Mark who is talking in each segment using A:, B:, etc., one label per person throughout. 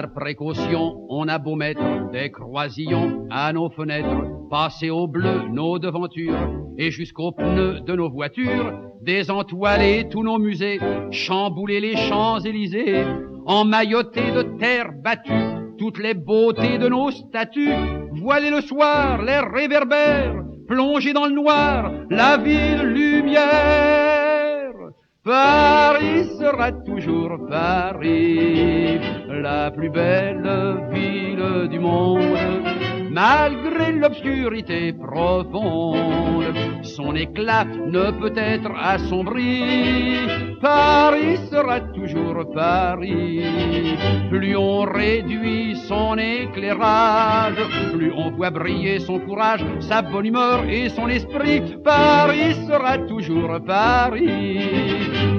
A: Par précaution, on a beau mettre des croisillons à nos fenêtres, passer au bleu nos devantures et jusqu'aux pneus de nos voitures, désentoiler tous nos musées, chambouler les Champs-Élysées, emmailloter de terre battue toutes les beautés de nos statues, voiler le soir les réverbères, plonger dans le noir la ville lumière. Paris sera toujours Paris, la plus belle ville du monde, malgré l'obscurité profonde, son éclat ne peut être assombri. Paris sera toujours Paris, plus on réduit son éclairage, plus on voit briller son courage, sa bonne humeur et son esprit. Paris sera toujours Paris.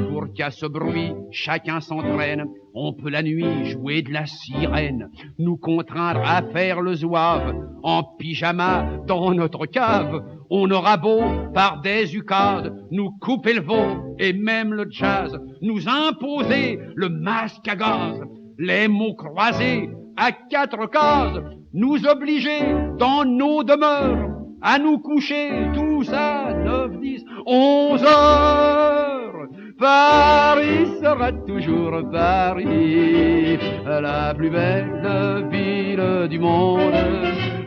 A: Pour qu'à ce bruit chacun s'entraîne, on peut la nuit jouer de la sirène, nous contraindre à faire le zouave en pyjama dans notre cave. On aura beau, par des ukades, nous couper le veau et même le jazz, nous imposer le masque à gaz, les mots croisés à 4 cases, nous obliger dans nos demeures à nous coucher tous à 9, 10, 11 heures. Paris sera toujours Paris, la plus belle ville du monde,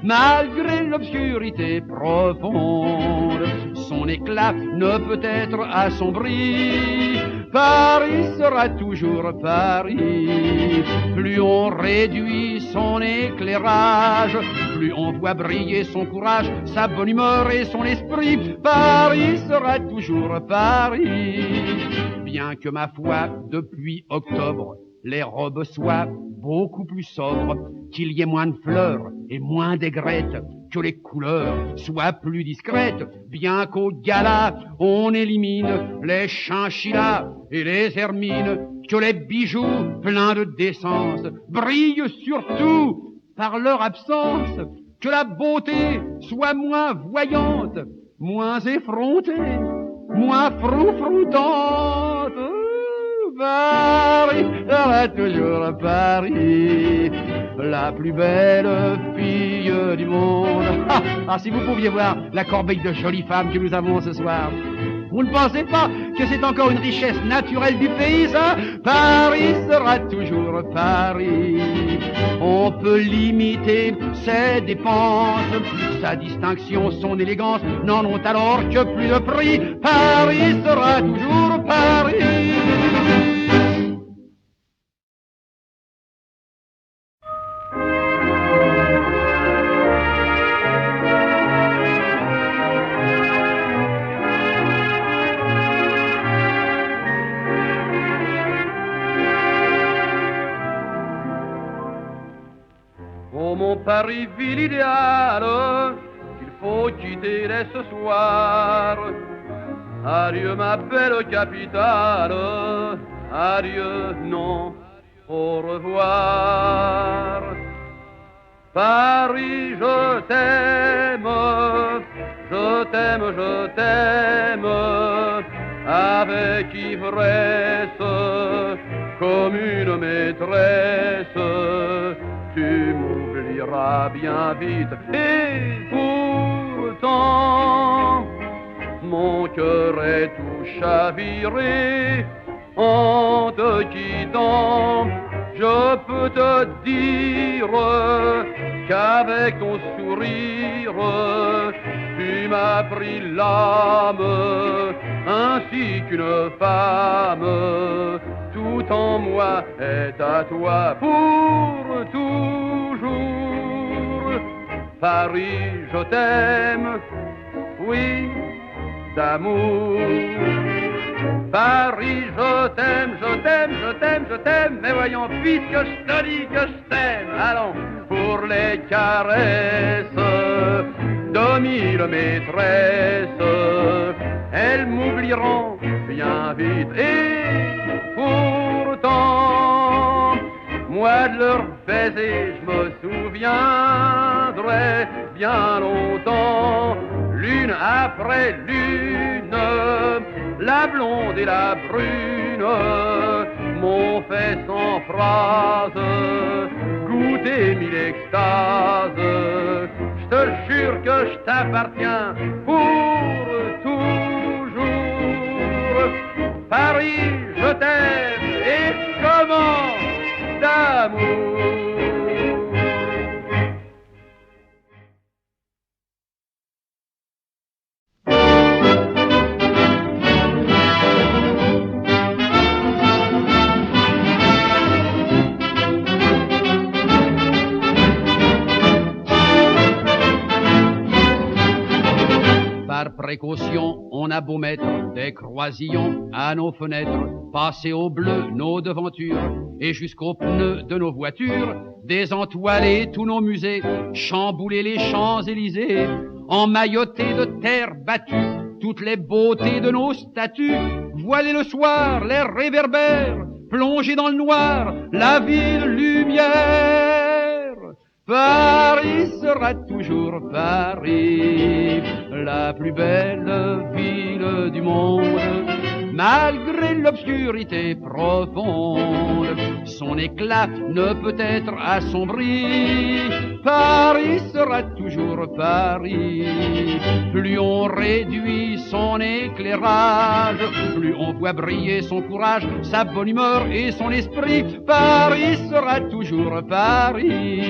A: malgré l'obscurité profonde, son éclat ne peut être assombri. Paris sera toujours Paris, plus on réduit son éclairage, plus on voit briller son courage, sa bonne humeur et son esprit. Paris sera toujours Paris. Bien que ma foi, depuis octobre, les robes soient beaucoup plus sobres, qu'il y ait moins de fleurs et moins d'aigrettes, que les couleurs soient plus discrètes, bien qu'au gala on élimine les chinchillas et les hermines, que les bijoux pleins de décence brillent surtout par leur absence, que la beauté soit moins voyante, moins effrontée, moins froufroutante. Paris sera toujours Paris, la plus belle fille du monde. Ah, si vous pouviez voir la corbeille de jolies femmes que nous avons ce soir. Vous ne pensez pas que c'est encore une richesse naturelle du pays, ça? Paris sera toujours Paris. On peut limiter ses dépenses, sa distinction, son élégance n'en ont alors que plus de prix. Paris sera toujours Paris. Paris, ville idéale, qu'il faut quitter dès ce soir. Adieu ma belle capitale, adieu, non, au revoir. Paris, je t'aime, je t'aime, je t'aime, avec ivresse, comme une maîtresse. Tu m'oublieras bien vite, et pourtant mon cœur est tout chaviré en te quittant. Je peux te dire qu'avec ton sourire tu m'as pris l'âme ainsi qu'une femme. Tout en moi est à toi pour toujours. Paris, je t'aime, oui, d'amour. Paris, je t'aime, je t'aime, je t'aime, je t'aime. Mais voyons vite que je te dis que je t'aime. Allons, pour les caresses de mille maîtresses, elles m'oublieront bien vite. Et pourtant, moi de leur baiser, je me souviendrai bien longtemps, l'une après l'une, la blonde et la brune m'ont fait sans phrase extase. Je te jure que je t'appartiens pour toujours. Paris, je t'aime et comment d'amour. Par précaution, on a beau mettre des croisillons à nos fenêtres, passer au bleu nos devantures et jusqu'aux pneus de nos voitures, désentoiler tous nos musées, chambouler les Champs-Élysées, emmailloter de terre battue toutes les beautés de nos statues, voiler le soir les réverbères, plonger dans le noir la ville lumière. Paris sera toujours Paris, la plus belle ville du monde, malgré l'obscurité profonde. Son éclat ne peut être assombri. Paris sera toujours Paris. Plus on réduit son éclairage, plus on voit briller son courage, sa bonne humeur et son esprit. Paris sera toujours Paris.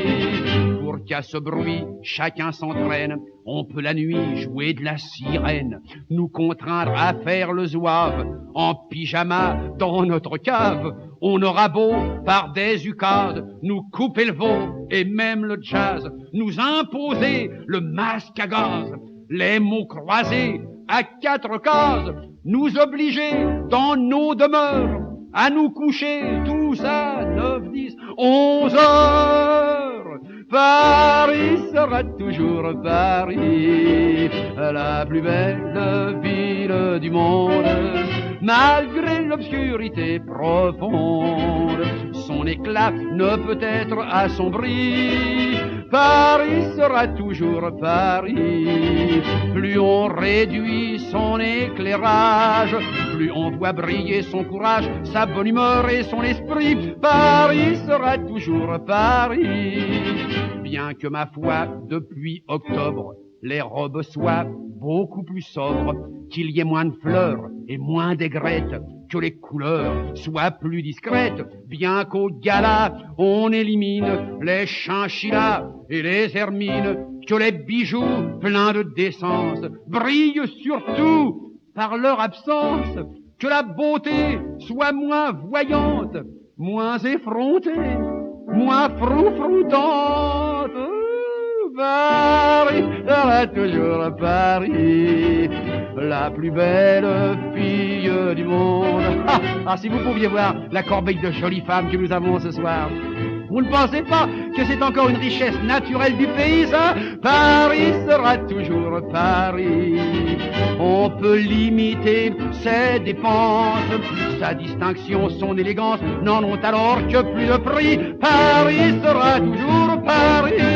A: Pour qu'à ce bruit, chacun s'entraîne, on peut la nuit jouer de la sirène, nous contraindre à faire le zouave, en pyjama dans notre cave. On aura beau, par des ukades, nous couper le veau et même le jazz, nous imposer le masque à gaz, les mots croisés à 4 cases, nous obliger dans nos demeures à nous coucher tous à 9, 10, 11 heures. Paris sera toujours Paris, la plus belle ville du monde, malgré l'obscurité profonde. Son éclat ne peut être assombri. Paris sera toujours Paris. Plus on réduit son éclairage, plus on voit briller son courage, sa bonne humeur et son esprit. Paris sera toujours Paris. Bien que ma foi, depuis octobre, les robes soient beaucoup plus sobres, qu'il y ait moins de fleurs et moins d'aigrettes, que les couleurs soient plus discrètes, bien qu'au gala on élimine les chinchillas et les hermines, que les bijoux pleins de décence brillent surtout par leur absence, que la beauté soit moins voyante, moins effrontée, moins froufroutante. Paris sera toujours Paris, la plus belle fille du monde. Ah, si vous pouviez voir la corbeille de jolies femmes que nous avons ce soir. Vous ne pensez pas que c'est encore une richesse naturelle du pays, ça? Paris sera toujours Paris. On peut limiter ses dépenses, sa distinction, son élégance n'en ont alors que plus de prix. Paris sera toujours Paris.